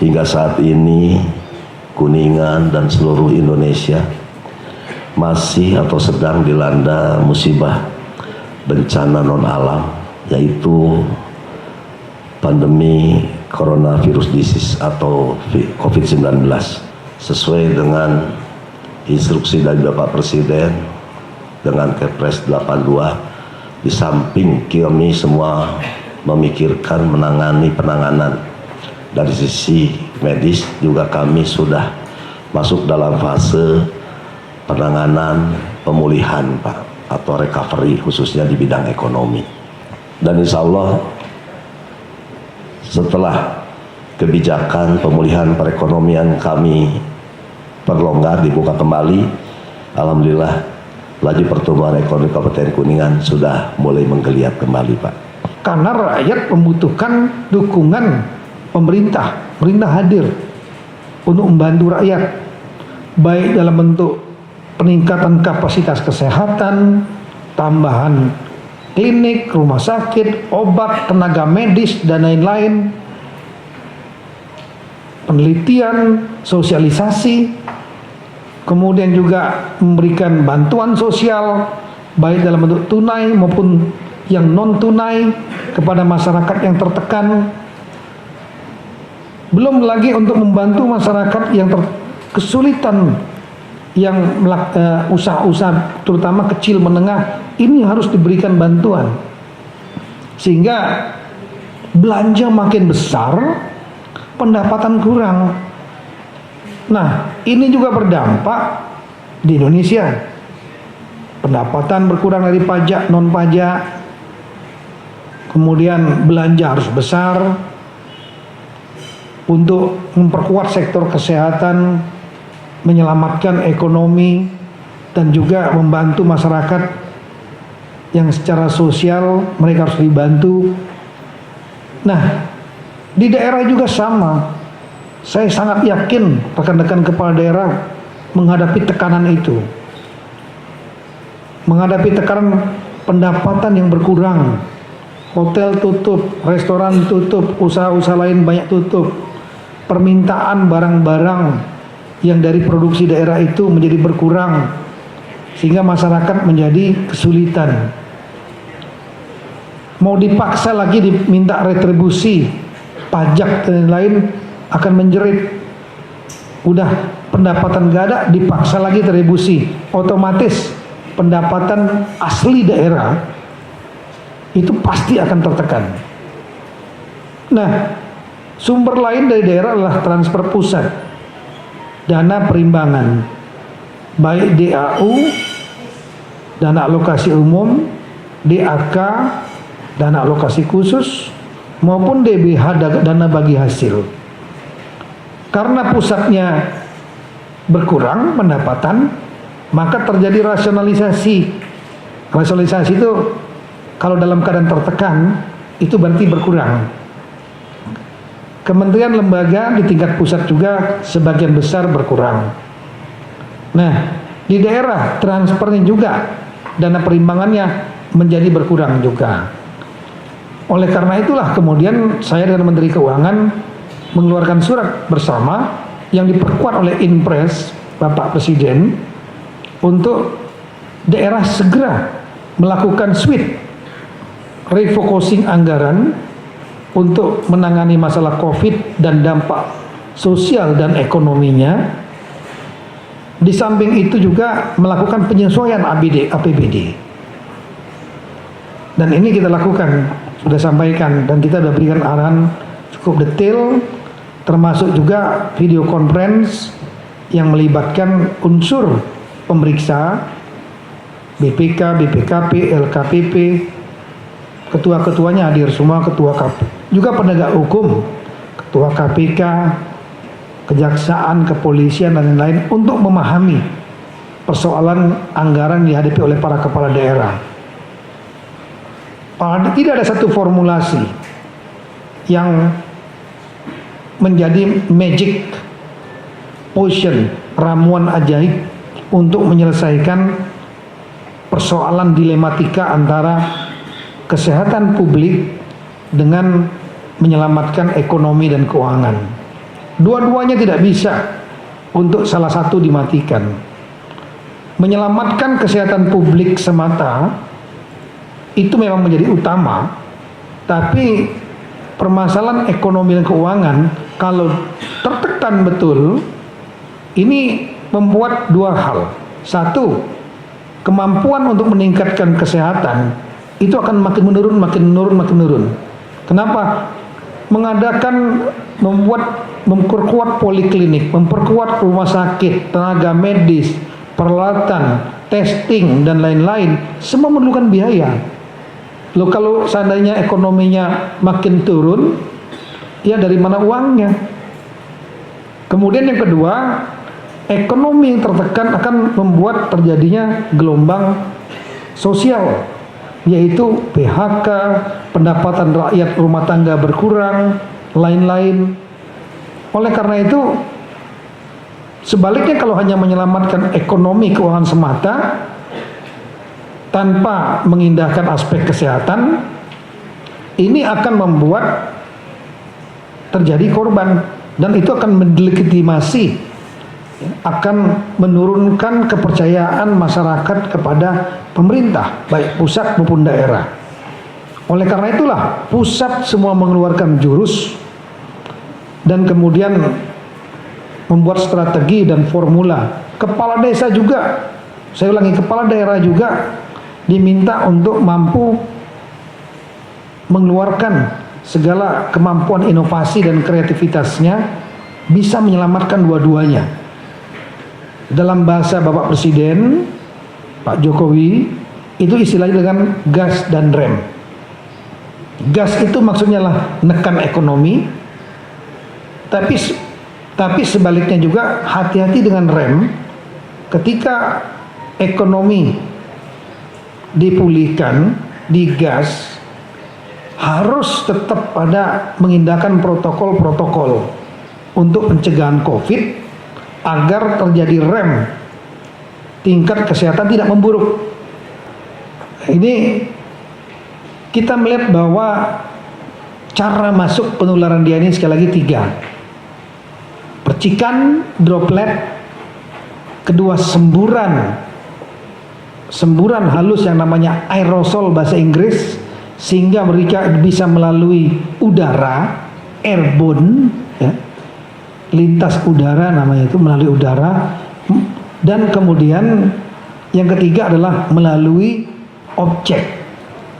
hingga saat ini Kuningan dan seluruh Indonesia masih atau sedang dilanda musibah bencana non alam, yaitu pandemi coronavirus disease atau COVID-19. Sesuai dengan instruksi dari Bapak Presiden dengan Kepres 82, di samping kami semua memikirkan menangani penanganan dari sisi medis, juga kami sudah masuk dalam fase penanganan pemulihan Pak, atau recovery khususnya di bidang ekonomi. Dan insya Allah setelah kebijakan pemulihan perekonomian kami perlonggar, dibuka kembali, alhamdulillah laju pertumbuhan ekonomi Kabupaten Kuningan sudah mulai menggeliat kembali Pak. Karena rakyat membutuhkan dukungan pemerintah hadir untuk membantu rakyat, baik dalam bentuk peningkatan kapasitas kesehatan, tambahan klinik, rumah sakit, obat, tenaga medis, dan lain-lain, penelitian, sosialisasi, kemudian juga memberikan bantuan sosial, baik dalam bentuk tunai maupun yang non-tunai kepada masyarakat yang tertekan. Belum lagi untuk membantu masyarakat yang kesulitan, yang usaha-usaha terutama kecil menengah, ini harus diberikan bantuan, sehingga belanja makin besar, pendapatan kurang. Nah, ini juga berdampak di Indonesia. Pendapatan berkurang dari pajak, non pajak, kemudian belanja harus besar untuk memperkuat sektor kesehatan, menyelamatkan ekonomi, dan juga membantu masyarakat yang secara sosial mereka harus dibantu. Nah, di daerah juga sama. Saya sangat yakin rekan-rekan kepala daerah menghadapi tekanan itu, menghadapi tekanan pendapatan yang berkurang, hotel tutup, restoran tutup, usaha-usaha lain banyak tutup, permintaan barang-barang yang dari produksi daerah itu menjadi berkurang, sehingga masyarakat menjadi kesulitan. Mau dipaksa lagi diminta retribusi, pajak dan lain akan menjerit. Udah pendapatan gak ada, dipaksa lagi retribusi, otomatis pendapatan asli daerah itu pasti akan tertekan. Nah, sumber lain dari daerah adalah transfer pusat, dana perimbangan, baik DAU, dana alokasi umum, DAK, dana alokasi khusus, maupun DBH, dana bagi hasil. Karena pusatnya berkurang pendapatan, maka terjadi rasionalisasi. Rasionalisasi itu kalau dalam keadaan tertekan, itu berarti berkurang. Kementerian lembaga di tingkat pusat juga sebagian besar berkurang. Nah, di daerah transfernya juga, dana perimbangannya menjadi berkurang juga. Oleh karena itulah kemudian saya dengan Menteri Keuangan mengeluarkan surat bersama yang diperkuat oleh Inpres Bapak Presiden untuk daerah segera melakukan switch refocusing anggaran untuk menangani masalah COVID dan dampak sosial dan ekonominya. Di samping itu juga melakukan penyesuaian APBD. Dan ini kita lakukan, sudah sampaikan, dan kita sudah berikan arahan cukup detail, termasuk juga video conference yang melibatkan unsur pemeriksa, BPK, BPKP, LKPP, ketua-ketuanya hadir semua, ketua KP, juga penegak hukum, ketua KPK, kejaksaan, kepolisian, dan lain-lain, untuk memahami persoalan anggaran dihadapi oleh para kepala daerah. Tidak ada satu formulasi yang menjadi magic potion, ramuan ajaib untuk menyelesaikan persoalan dilematika antara kesehatan publik dengan menyelamatkan ekonomi dan keuangan. Dua-duanya tidak bisa untuk salah satu dimatikan. Menyelamatkan kesehatan publik semata itu memang menjadi utama, tapi permasalahan ekonomi dan keuangan kalau tertekan betul, ini membuat dua hal. Satu, kemampuan untuk meningkatkan kesehatan itu akan makin menurun, makin menurun, makin menurun. Kenapa? Memperkuat poliklinik, memperkuat rumah sakit, tenaga medis, peralatan, testing, dan lain-lain, semua memerlukan biaya. Loh, kalau seandainya ekonominya makin turun, ya dari mana uangnya? Kemudian yang kedua, ekonomi yang tertekan akan membuat terjadinya gelombang sosial, yaitu PHK, pendapatan rakyat rumah tangga berkurang, lain-lain. Oleh karena itu, sebaliknya kalau hanya menyelamatkan ekonomi keuangan semata tanpa mengindahkan aspek kesehatan, ini akan membuat terjadi korban, dan itu akan mendelegitimasi, akan menurunkan kepercayaan masyarakat kepada pemerintah, baik pusat maupun daerah. Oleh karena itulah pusat semua mengeluarkan jurus dan kemudian membuat strategi dan formula. Kepala desa juga, saya ulangi, kepala daerah juga diminta untuk mampu mengeluarkan segala kemampuan inovasi dan kreativitasnya, bisa menyelamatkan dua-duanya. Dalam bahasa Bapak Presiden Pak Jokowi itu istilahnya dengan gas dan rem. Gas itu maksudnya lah nekan ekonomi, tapi sebaliknya juga hati-hati dengan rem. Ketika ekonomi dipulihkan, digas, harus tetap pada mengindahkan protokol-protokol untuk pencegahan COVID agar terjadi rem, tingkat kesehatan tidak memburuk. Ini kita melihat bahwa cara masuk penularan dia ini sekali lagi 3: percikan droplet, kedua semburan halus yang namanya aerosol bahasa Inggris, sehingga mereka bisa melalui udara, airborne, ya, lintas udara namanya itu, melalui udara. Dan kemudian yang ketiga adalah melalui objek.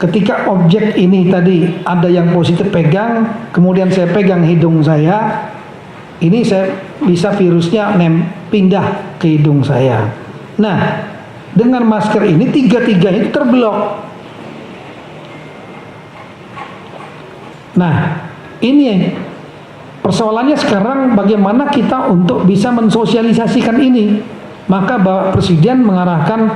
Ketika objek ini tadi ada yang positif pegang, kemudian saya pegang hidung saya, ini saya bisa virusnya pindah ke hidung saya. Nah, dengan masker ini tiga-tiga itu terblok. Nah, ini persoalannya sekarang bagaimana kita untuk bisa mensosialisasikan ini. Maka Bapak Presiden mengarahkan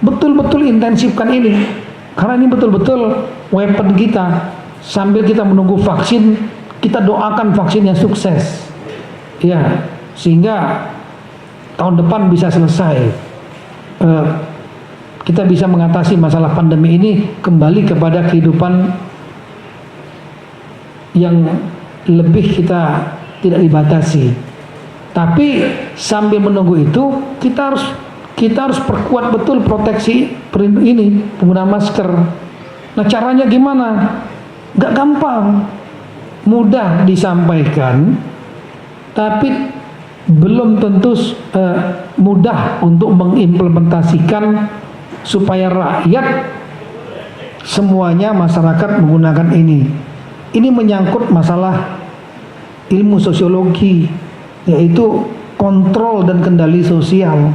betul-betul intensifkan ini, karena ini betul-betul weapon kita. Sambil kita menunggu vaksin, kita doakan vaksinnya sukses, ya, sehingga tahun depan bisa selesai. Kita bisa mengatasi masalah pandemi ini, kembali kepada kehidupan yang lebih kita tidak dibatasi. Tapi sambil menunggu itu kita harus perkuat betul proteksi ini, penggunaan masker. Nah, caranya gimana? Gak gampang, mudah disampaikan, tapi belum tentu mudah untuk mengimplementasikan supaya rakyat semuanya, masyarakat menggunakan ini. Ini menyangkut masalah ilmu sosiologi, yaitu kontrol dan kendali sosial.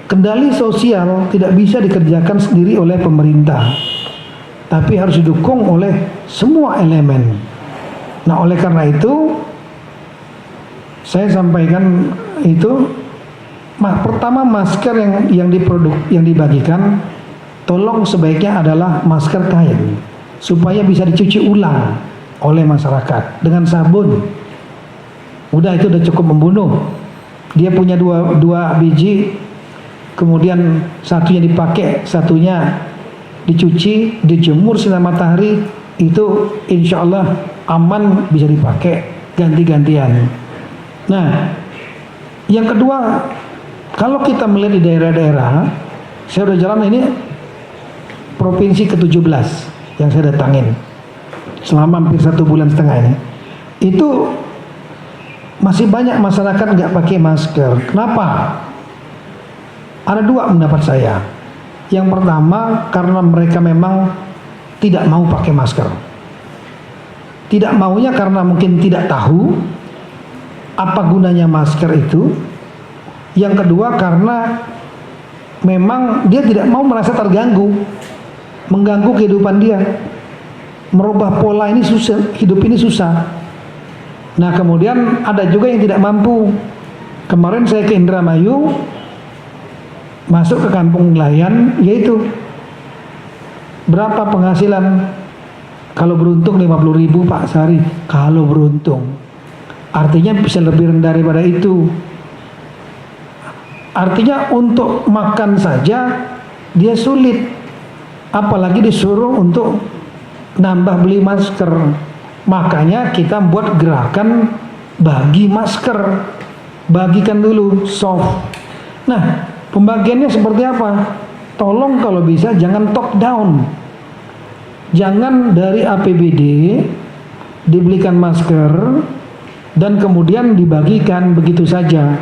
Kendali sosial tidak bisa dikerjakan sendiri oleh pemerintah, tapi harus didukung oleh semua elemen. Nah, oleh karena itu saya sampaikan itu, pertama masker yang dibagikan, tolong sebaiknya adalah masker kain, supaya bisa dicuci ulang oleh masyarakat dengan sabun. Udah, itu udah cukup membunuh. Dia punya dua biji, kemudian satunya dipakai, satunya dicuci, dijemur sinar matahari, itu insya Allah aman, bisa dipakai. ganti-gantian. Nah, yang kedua, kalau kita melihat di daerah-daerah, saya udah jalan ini provinsi ke-17 yang saya datangin selama hampir 1,5 bulan ini, itu masih banyak masyarakat nggak pakai masker. Kenapa? Ada dua pendapat saya. Yang pertama, karena mereka memang tidak mau pakai masker. Tidak maunya karena mungkin tidak tahu apa gunanya masker itu. Yang kedua, karena memang dia tidak mau merasa terganggu, mengganggu kehidupan dia. Merubah pola ini susah, hidup ini susah. Nah, kemudian ada juga yang tidak mampu. Kemarin saya ke Indramayu, masuk ke kampung nelayan, yaitu berapa penghasilan? Kalau beruntung 50.000 Pak sehari, kalau beruntung. Artinya bisa lebih rendah daripada itu. Artinya untuk makan saja dia sulit, apalagi disuruh untuk nambah beli masker. Makanya kita buat gerakan bagi masker, bagikan dulu soft. Nah, pembagiannya seperti apa? Tolong kalau bisa jangan top down. Jangan dari APBD dibelikan masker dan kemudian dibagikan begitu saja.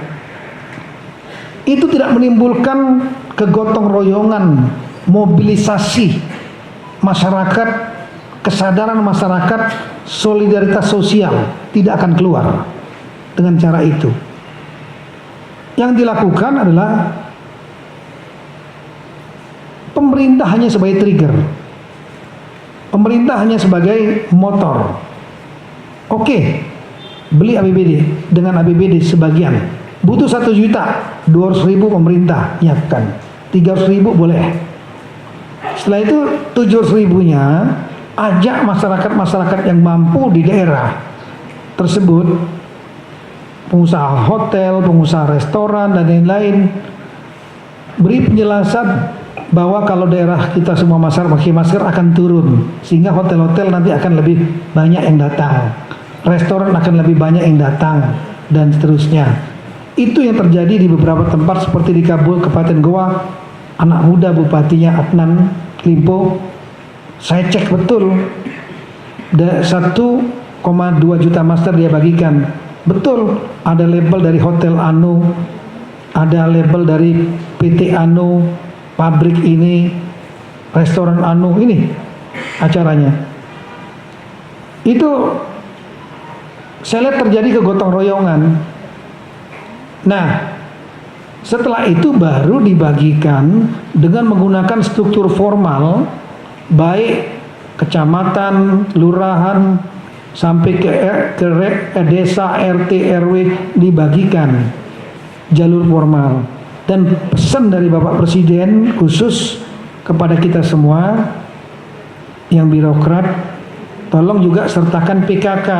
Itu tidak menimbulkan kegotong royongan, mobilisasi masyarakat, kesadaran masyarakat, solidaritas sosial tidak akan keluar dengan cara itu. Yang dilakukan adalah pemerintah hanya sebagai trigger. Pemerintah hanya sebagai motor. Oke, beli APBD, dengan APBD sebagian. Butuh 1 juta, 200.000 pemerintah nyiapkan, 300.000 boleh. Setelah itu 700.000-nya ajak masyarakat-masyarakat yang mampu di daerah tersebut, pengusaha hotel, pengusaha restoran dan lain-lain, beri penjelasan bahwa kalau daerah kita semua masyarakat pakai masker akan turun, sehingga hotel-hotel nanti akan lebih banyak yang datang, restoran akan lebih banyak yang datang, dan seterusnya. Itu yang terjadi di beberapa tempat seperti di Kabupaten Goa. Anak muda bupatinya Adnan Limpo, saya cek betul 1,2 juta masker dia bagikan. Betul, ada label dari Hotel Anu, ada label dari PT Anu, pabrik ini, restoran Anu, ini acaranya. Itu saya lihat terjadi kegotong royongan. Nah, setelah itu baru dibagikan dengan menggunakan struktur formal, baik kecamatan, lurahan, sampai ke desa, RT, RW, dibagikan jalur formal. Dan pesan dari Bapak Presiden khusus kepada kita semua yang birokrat, tolong juga sertakan PKK.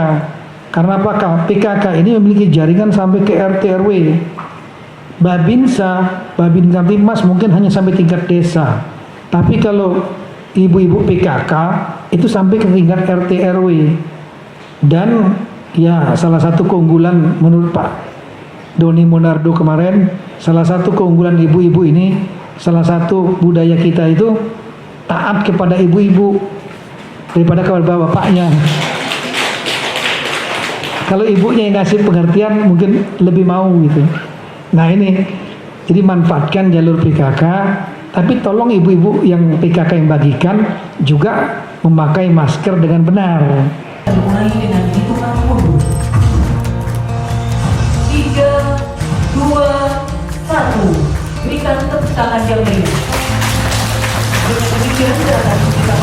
Karena apakah? PKK ini memiliki jaringan sampai ke RT RW. Babinsa, Babin Kamtimas mungkin hanya sampai tingkat desa. Tapi kalau ibu-ibu PKK itu sampai ke tingkat RT RW. Dan ya, salah satu keunggulan menurut Pak Doni Monardo kemarin, salah satu keunggulan ibu-ibu ini, salah satu budaya kita itu taat kepada ibu-ibu daripada kepada bapaknya. Kalau ibunya yang ngasih pengertian mungkin lebih mau gitu. Nah ini, jadi manfaatkan jalur PKK, tapi tolong ibu-ibu yang PKK yang bagikan juga memakai masker dengan benar. Mulai dengan hitungan mundur. 3, 2, 1. Berikan tepuk tangan yang meriah. Dengan demikian gerakan kita